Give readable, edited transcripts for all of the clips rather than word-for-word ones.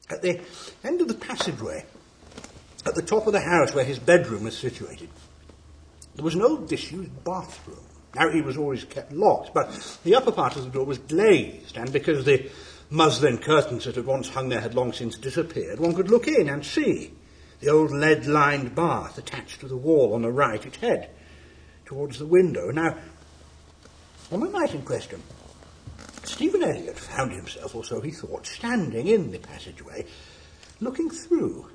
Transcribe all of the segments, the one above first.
At the end of the passageway, at the top of the house where his bedroom was situated, there was no disused bathroom. Now, he was always kept locked, but the upper part of the door was glazed, and because the muslin curtains that had once hung there had long since disappeared, one could look in and see the old lead-lined bath attached to the wall on the right, its head towards the window. Now, on the night in question, Stephen Elliott found himself, or so he thought, standing in the passageway, looking through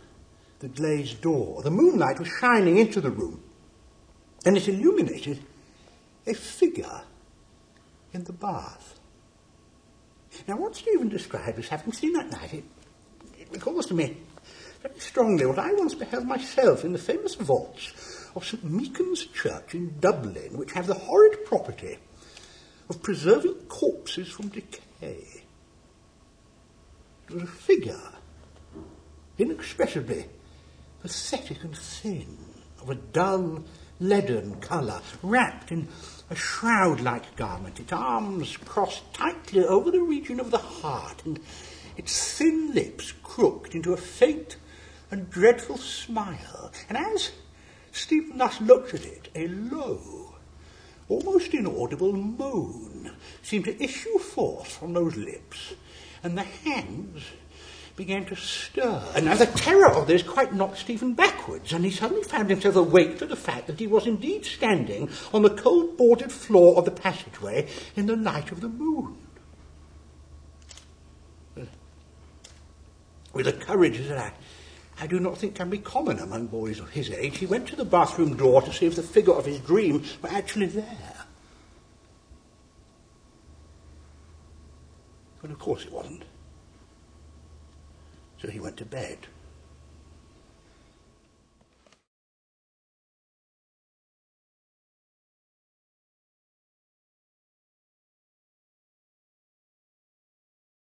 the glazed door. The moonlight was shining into the room, and it illuminated a figure in the bath. Now, what Stephen described as having seen that night, it recalls to me very strongly what I once beheld myself in the famous vaults of St. Meacon's Church in Dublin, which have the horrid property of preserving corpses from decay. It was a figure, inexpressibly pathetic and thin, of a dull leaden colour, wrapped in a shroud-like garment, its arms crossed tightly over the region of the heart, and its thin lips crooked into a faint and dreadful smile. And as Stephen thus looked at it, a low, almost inaudible moan seemed to issue forth from those lips, and the hands began to stir. And now the terror of this quite knocked Stephen backwards, and he suddenly found himself awake to the fact that he was indeed standing on the cold boarded floor of the passageway in the light of the moon. With a courage that I do not think can be common among boys of his age, he went to the bathroom door to see if the figure of his dream were actually there. But of course it wasn't. So he went to bed.